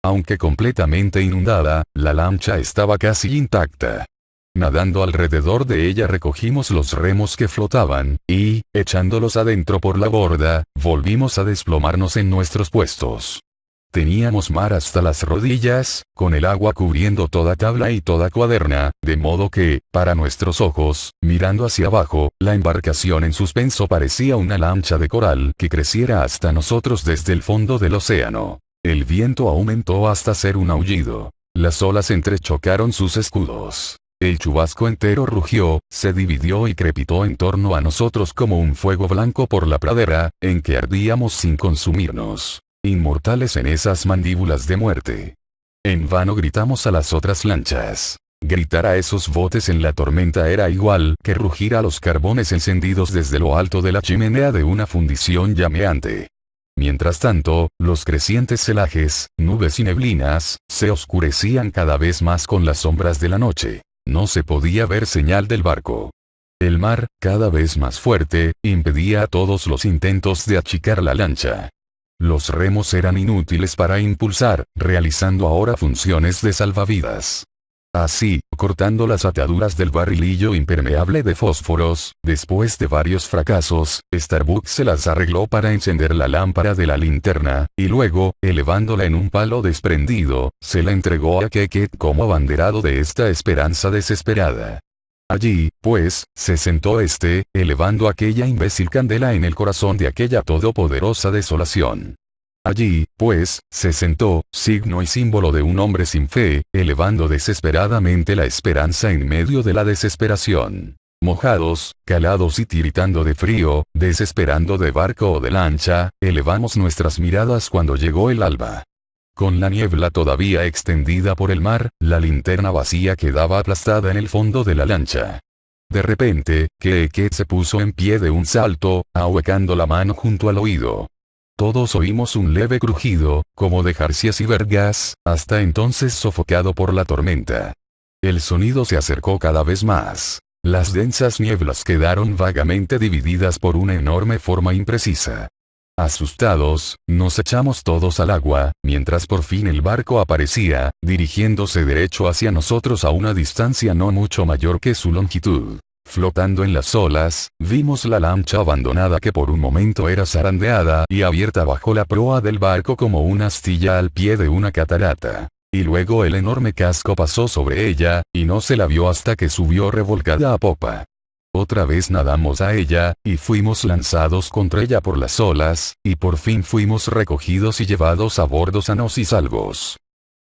Aunque completamente inundada, la lancha estaba casi intacta. Nadando alrededor de ella recogimos los remos que flotaban, y, echándolos adentro por la borda, volvimos a desplomarnos en nuestros puestos. Teníamos mar hasta las rodillas, con el agua cubriendo toda tabla y toda cuaderna, de modo que, para nuestros ojos, mirando hacia abajo, la embarcación en suspenso parecía una lancha de coral que creciera hasta nosotros desde el fondo del océano. El viento aumentó hasta ser un aullido. Las olas entrechocaron sus escudos. El chubasco entero rugió, se dividió y crepitó en torno a nosotros como un fuego blanco por la pradera, en que ardíamos sin consumirnos. Inmortales en esas mandíbulas de muerte. En vano gritamos a las otras lanchas. Gritar a esos botes en la tormenta era igual que rugir a los carbones encendidos desde lo alto de la chimenea de una fundición llameante. Mientras tanto, los crecientes celajes, nubes y neblinas, se oscurecían cada vez más con las sombras de la noche. No se podía ver señal del barco. El mar, cada vez más fuerte, impedía a todos los intentos de achicar la lancha. Los remos eran inútiles para impulsar, realizando ahora funciones de salvavidas. Así, cortando las ataduras del barrilillo impermeable de fósforos, después de varios fracasos, Starbuck se las arregló para encender la lámpara de la linterna, y luego, elevándola en un palo desprendido, se la entregó a Keket como abanderado de esta esperanza desesperada. Allí, pues, se sentó elevando aquella imbécil candela en el corazón de aquella todopoderosa desolación. Allí, pues, se sentó, signo y símbolo de un hombre sin fe, elevando desesperadamente la esperanza en medio de la desesperación. Mojados, calados y tiritando de frío, desesperando de barco o de lancha, elevamos nuestras miradas cuando llegó el alba. Con la niebla todavía extendida por el mar, la linterna vacía quedaba aplastada en el fondo de la lancha. De repente, Keket se puso en pie de un salto, ahuecando la mano junto al oído. Todos oímos un leve crujido, como de jarcias y vergas, hasta entonces sofocado por la tormenta. El sonido se acercó cada vez más. Las densas nieblas quedaron vagamente divididas por una enorme forma imprecisa. Asustados, nos echamos todos al agua, mientras por fin el barco aparecía, dirigiéndose derecho hacia nosotros a una distancia no mucho mayor que su longitud. Flotando en las olas, vimos la lancha abandonada que por un momento era zarandeada y abierta bajo la proa del barco como una astilla al pie de una catarata. Y luego el enorme casco pasó sobre ella, y no se la vio hasta que subió revolcada a popa. Otra vez nadamos a ella, y fuimos lanzados contra ella por las olas, y por fin fuimos recogidos y llevados a bordo sanos y salvos.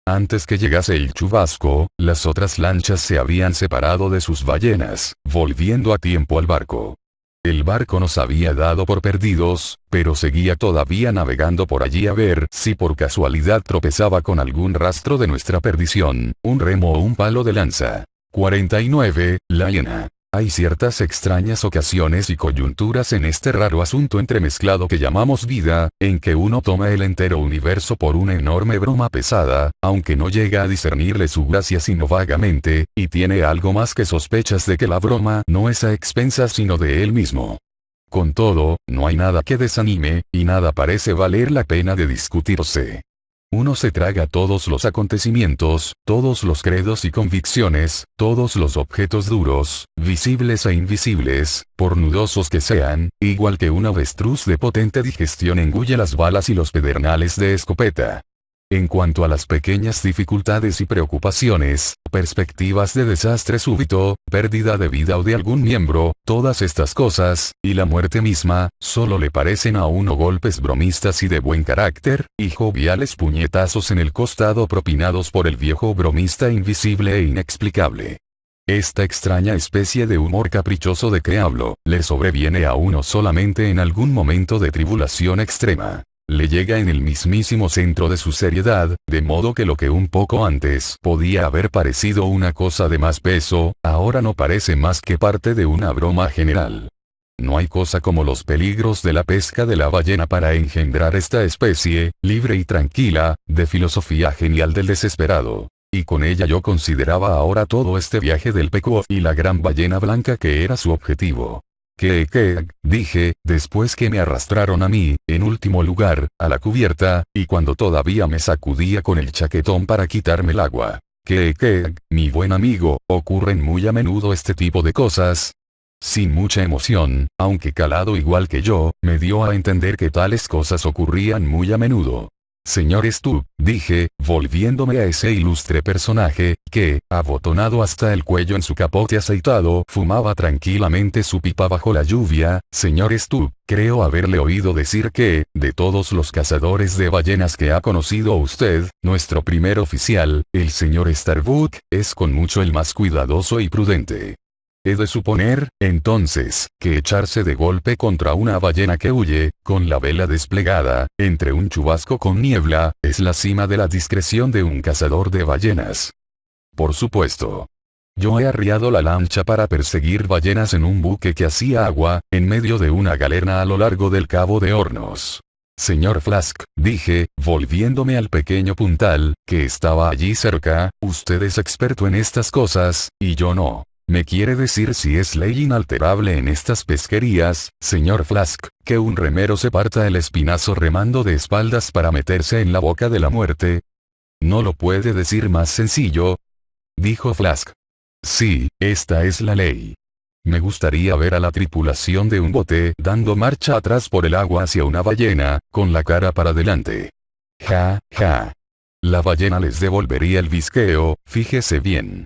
Antes que llegase el chubasco, las otras lanchas se habían separado de sus ballenas, volviendo a tiempo al barco. El barco nos había dado por perdidos, pero seguía todavía navegando por allí a ver si por casualidad tropezaba con algún rastro de nuestra perdición, un remo o un palo de lanza. 49. La hiena. Hay ciertas extrañas ocasiones y coyunturas en este raro asunto entremezclado que llamamos vida, en que uno toma el entero universo por una enorme broma pesada, aunque no llega a discernirle su gracia sino vagamente, y tiene algo más que sospechas de que la broma no es a expensas sino de él mismo. Con todo, no hay nada que desanime, y nada parece valer la pena de discutirse. Uno se traga todos los acontecimientos, todos los credos y convicciones, todos los objetos duros, visibles e invisibles, por nudosos que sean, igual que un avestruz de potente digestión engulle las balas y los pedernales de escopeta. En cuanto a las pequeñas dificultades y preocupaciones, perspectivas de desastre súbito, pérdida de vida o de algún miembro, todas estas cosas, y la muerte misma, solo le parecen a uno golpes bromistas y de buen carácter, y joviales puñetazos en el costado propinados por el viejo bromista invisible e inexplicable. Esta extraña especie de humor caprichoso de que hablo, le sobreviene a uno solamente en algún momento de tribulación extrema. Le llega en el mismísimo centro de su seriedad, de modo que lo que un poco antes podía haber parecido una cosa de más peso, ahora no parece más que parte de una broma general. No hay cosa como los peligros de la pesca de la ballena para engendrar esta especie, libre y tranquila, de filosofía genial del desesperado. Y con ella yo consideraba ahora todo este viaje del Pequod y la gran ballena blanca que era su objetivo. ¿Qué? Dije, después que me arrastraron a mí, en último lugar, a la cubierta, y cuando todavía me sacudía con el chaquetón para quitarme el agua. ¿Qué? Mi buen amigo, ¿ocurren muy a menudo este tipo de cosas? Sin mucha emoción, aunque calado igual que yo, me dio a entender que tales cosas ocurrían muy a menudo. Señor Stubb, dije, volviéndome a ese ilustre personaje, que, abotonado hasta el cuello en su capote aceitado, fumaba tranquilamente su pipa bajo la lluvia, señor Stubb, creo haberle oído decir que, de todos los cazadores de ballenas que ha conocido usted, nuestro primer oficial, el señor Starbuck, es con mucho el más cuidadoso y prudente. He de suponer, entonces, que echarse de golpe contra una ballena que huye, con la vela desplegada, entre un chubasco con niebla, es la cima de la discreción de un cazador de ballenas. Por supuesto. Yo he arriado la lancha para perseguir ballenas en un buque que hacía agua, en medio de una galera a lo largo del Cabo de Hornos. Señor Flask, dije, volviéndome al pequeño puntal, que estaba allí cerca, usted es experto en estas cosas, y yo no. ¿Me quiere decir si es ley inalterable en estas pesquerías, señor Flask, que un remero se parta el espinazo remando de espaldas para meterse en la boca de la muerte? ¿No lo puede decir más sencillo?, dijo Flask. Sí, esta es la ley. Me gustaría ver a la tripulación de un bote dando marcha atrás por el agua hacia una ballena, con la cara para adelante. Ja. La ballena les devolvería el visqueo, fíjese bien.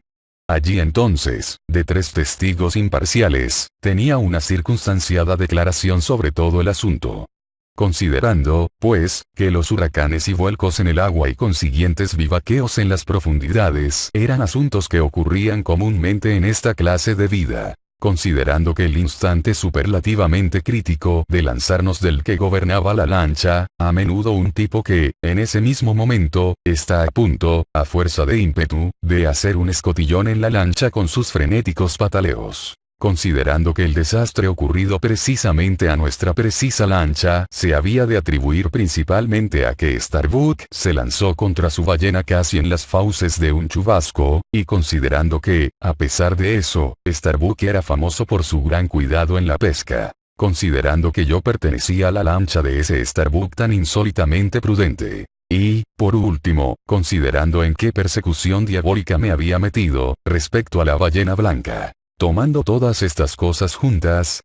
Allí entonces, de 3 testigos imparciales, tenía una circunstanciada declaración sobre todo el asunto. Considerando, pues, que los huracanes y vuelcos en el agua y consiguientes vivaqueos en las profundidades eran asuntos que ocurrían comúnmente en esta clase de vida. Considerando que el instante superlativamente crítico de lanzarnos del que gobernaba la lancha, a menudo un tipo que, en ese mismo momento, está a punto, a fuerza de ímpetu, de hacer un escotillón en la lancha con sus frenéticos pataleos. Considerando que el desastre ocurrido precisamente a nuestra precisa lancha se había de atribuir principalmente a que Starbuck se lanzó contra su ballena casi en las fauces de un chubasco, y considerando que, a pesar de eso, Starbuck era famoso por su gran cuidado en la pesca. Considerando que yo pertenecía a la lancha de ese Starbuck tan insólitamente prudente. Y, por último, considerando en qué persecución diabólica me había metido, respecto a la ballena blanca. Tomando todas estas cosas juntas,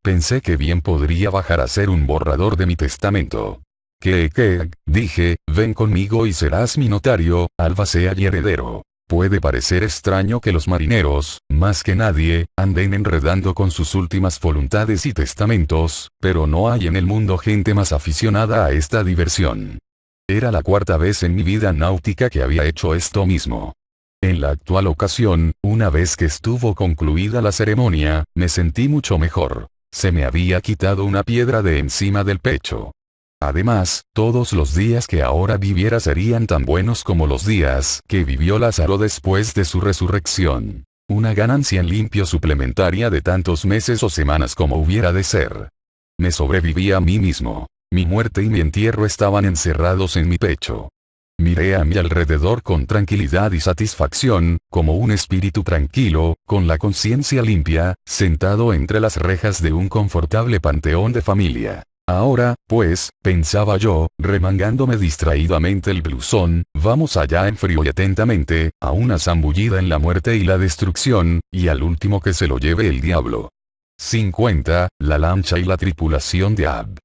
pensé que bien podría bajar a ser un borrador de mi testamento. ¿Qué? Dije, ven conmigo y serás mi notario, albacea y heredero. Puede parecer extraño que los marineros, más que nadie, anden enredando con sus últimas voluntades y testamentos, pero no hay en el mundo gente más aficionada a esta diversión. Era la 4ª vez en mi vida náutica que había hecho esto mismo. En la actual ocasión, una vez que estuvo concluida la ceremonia, me sentí mucho mejor. Se me había quitado una piedra de encima del pecho. Además, todos los días que ahora viviera serían tan buenos como los días que vivió Lázaro después de su resurrección. Una ganancia en limpio suplementaria de tantos meses o semanas como hubiera de ser. Me sobreviví a mí mismo. Mi muerte y mi entierro estaban encerrados en mi pecho. Miré a mi alrededor con tranquilidad y satisfacción, como un espíritu tranquilo, con la conciencia limpia, sentado entre las rejas de un confortable panteón de familia. Ahora, pues, pensaba yo, remangándome distraídamente el blusón, vamos allá en frío y atentamente, a una zambullida en la muerte y la destrucción, y al último que se lo lleve el diablo. 50, la lancha y la tripulación de Ab.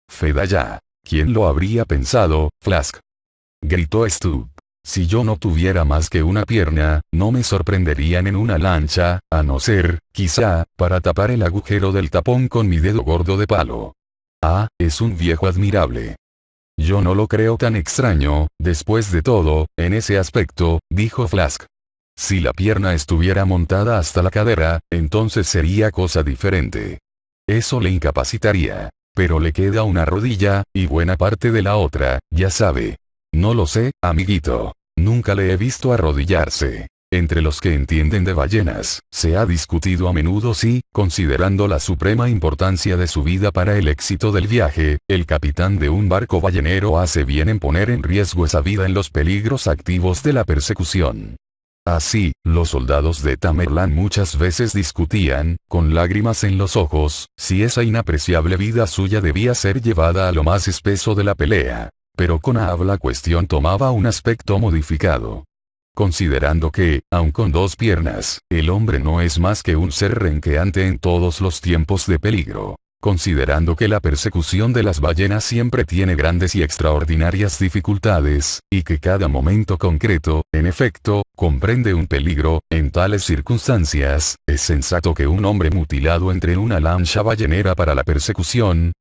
Fedaya. ¿Quién lo habría pensado, Flask? Gritó Stubb. Si yo no tuviera más que una pierna, no me sorprenderían en una lancha, a no ser, quizá, para tapar el agujero del tapón con mi dedo gordo de palo. Ah, es un viejo admirable. Yo no lo creo tan extraño, después de todo, en ese aspecto, dijo Flask. Si la pierna estuviera montada hasta la cadera, entonces sería cosa diferente. Eso le incapacitaría. Pero le queda una rodilla, y buena parte de la otra, ya sabe. No lo sé, amiguito. Nunca le he visto arrodillarse. Entre los que entienden de ballenas, se ha discutido a menudo si, considerando la suprema importancia de su vida para el éxito del viaje, el capitán de un barco ballenero hace bien en poner en riesgo esa vida en los peligros activos de la persecución. Así, los soldados de Tamerlán muchas veces discutían, con lágrimas en los ojos, si esa inapreciable vida suya debía ser llevada a lo más espeso de la pelea. Pero con Ahab la cuestión tomaba un aspecto modificado. Considerando que, aun con 2 piernas, el hombre no es más que un ser renqueante en todos los tiempos de peligro. Considerando que la persecución de las ballenas siempre tiene grandes y extraordinarias dificultades, y que cada momento concreto, en efecto, comprende un peligro, en tales circunstancias, es sensato que un hombre mutilado entre una lancha ballenera para la persecución.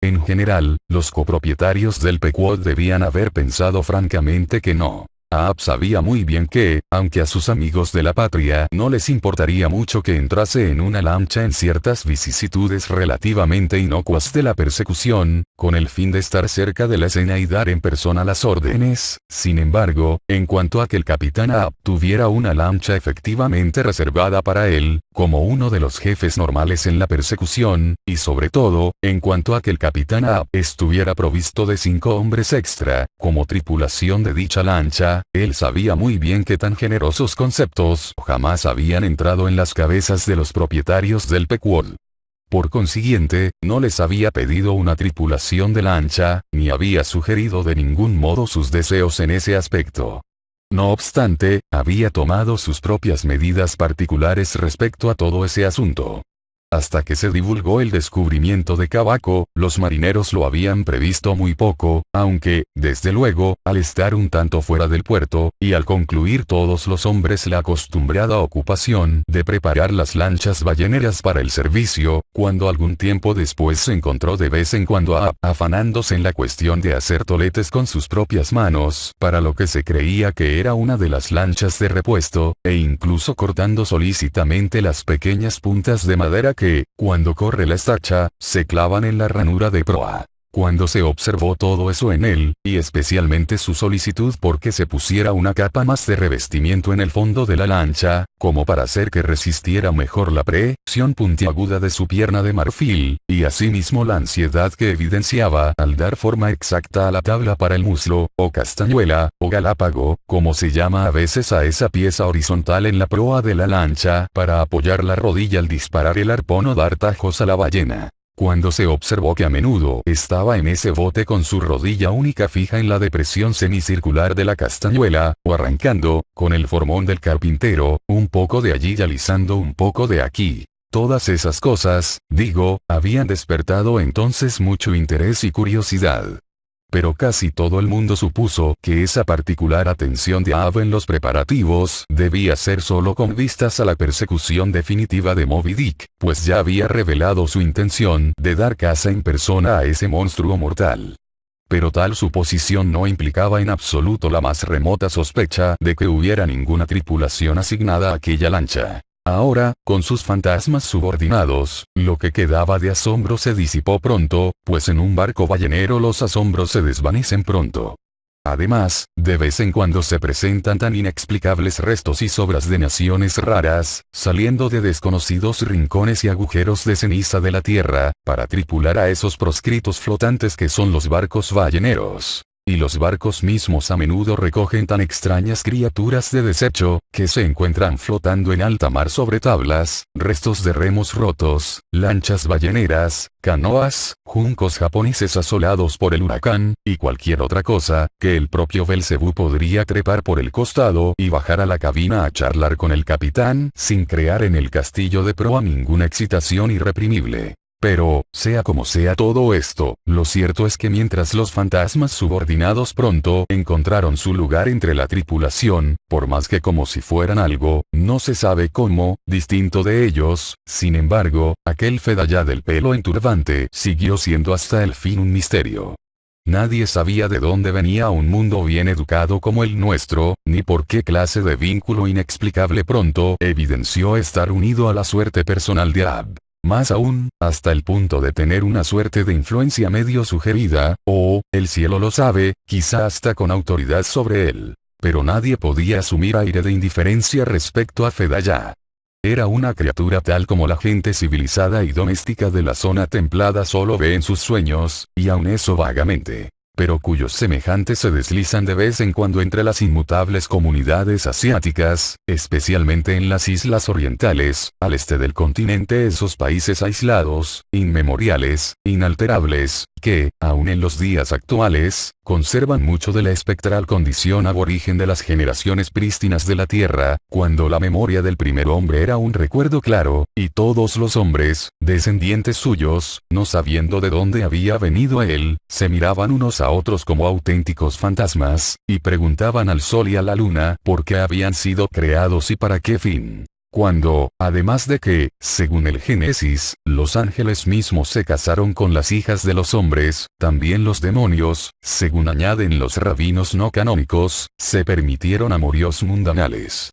En general, los copropietarios del Pequod debían haber pensado francamente que no. Ahab sabía muy bien que, aunque a sus amigos de la patria no les importaría mucho que entrase en una lancha en ciertas vicisitudes relativamente inocuas de la persecución, con el fin de estar cerca de la escena y dar en persona las órdenes, sin embargo, en cuanto a que el capitán Ahab tuviera una lancha efectivamente reservada para él, como uno de los jefes normales en la persecución, y sobre todo, en cuanto a que el capitán Ahab estuviera provisto de 5 hombres extra, como tripulación de dicha lancha, él sabía muy bien que tan generosos conceptos jamás habían entrado en las cabezas de los propietarios del Pequod. Por consiguiente, no les había pedido una tripulación de lancha, ni había sugerido de ningún modo sus deseos en ese aspecto. No obstante, había tomado sus propias medidas particulares respecto a todo ese asunto. Hasta que se divulgó el descubrimiento de Cabaco, los marineros lo habían previsto muy poco, aunque, desde luego, al estar un tanto fuera del puerto, y al concluir todos los hombres la acostumbrada ocupación de preparar las lanchas balleneras para el servicio, cuando algún tiempo después se encontró de vez en cuando afanándose en la cuestión de hacer toletes con sus propias manos, para lo que se creía que era una de las lanchas de repuesto, e incluso cortando solícitamente las pequeñas puntas de madera que, cuando corre la estacha, se clavan en la ranura de proa. Cuando se observó todo eso en él, y especialmente su solicitud porque se pusiera una capa más de revestimiento en el fondo de la lancha, como para hacer que resistiera mejor la presión puntiaguda de su pierna de marfil, y asimismo la ansiedad que evidenciaba al dar forma exacta a la tabla para el muslo, o castañuela, o galápago, como se llama a veces a esa pieza horizontal en la proa de la lancha, para apoyar la rodilla al disparar el arpón o dar tajos a la ballena. Cuando se observó que a menudo estaba en ese bote con su rodilla única fija en la depresión semicircular de la castañuela, o arrancando, con el formón del carpintero, un poco de allí y alisando un poco de aquí. Todas esas cosas, digo, habían despertado entonces mucho interés y curiosidad. Pero casi todo el mundo supuso que esa particular atención de Ahab en los preparativos debía ser solo con vistas a la persecución definitiva de Moby Dick, pues ya había revelado su intención de dar caza en persona a ese monstruo mortal. Pero tal suposición no implicaba en absoluto la más remota sospecha de que hubiera ninguna tripulación asignada a aquella lancha. Ahora, con sus fantasmas subordinados, lo que quedaba de asombro se disipó pronto, pues en un barco ballenero los asombros se desvanecen pronto. Además, de vez en cuando se presentan tan inexplicables restos y sobras de naciones raras, saliendo de desconocidos rincones y agujeros de ceniza de la tierra, para tripular a esos proscritos flotantes que son los barcos balleneros. Y los barcos mismos a menudo recogen tan extrañas criaturas de desecho, que se encuentran flotando en alta mar sobre tablas, restos de remos rotos, lanchas balleneras, canoas, juncos japoneses asolados por el huracán, y cualquier otra cosa, que el propio Belcebú podría trepar por el costado y bajar a la cabina a charlar con el capitán, sin crear en el castillo de proa ninguna excitación irreprimible. Pero, sea como sea todo esto, lo cierto es que mientras los fantasmas subordinados pronto encontraron su lugar entre la tripulación, por más que como si fueran algo, no se sabe cómo, distinto de ellos, sin embargo, aquel fedayá del pelo en turbante siguió siendo hasta el fin un misterio. Nadie sabía de dónde venía un mundo bien educado como el nuestro, ni por qué clase de vínculo inexplicable pronto evidenció estar unido a la suerte personal de Ahab. Más aún, hasta el punto de tener una suerte de influencia medio sugerida, o, el cielo lo sabe, quizá hasta con autoridad sobre él. Pero nadie podía asumir aire de indiferencia respecto a Fedayá. Era una criatura tal como la gente civilizada y doméstica de la zona templada solo ve en sus sueños, y aun eso vagamente. pero cuyos semejantes se deslizan de vez en cuando entre las inmutables comunidades asiáticas, especialmente en las islas orientales, al este del continente, esos países aislados, inmemoriales, inalterables, que, aun en los días actuales, conservan mucho de la espectral condición aborigen de las generaciones prístinas de la Tierra, cuando la memoria del primer hombre era un recuerdo claro, y todos los hombres, descendientes suyos, no sabiendo de dónde había venido él, se miraban unos a otros como auténticos fantasmas, y preguntaban al sol y a la luna por qué habían sido creados y para qué fin. Cuando, además de que, según el Génesis, los ángeles mismos se casaron con las hijas de los hombres, también los demonios, según añaden los rabinos no canónicos, se permitieron amoríos mundanales.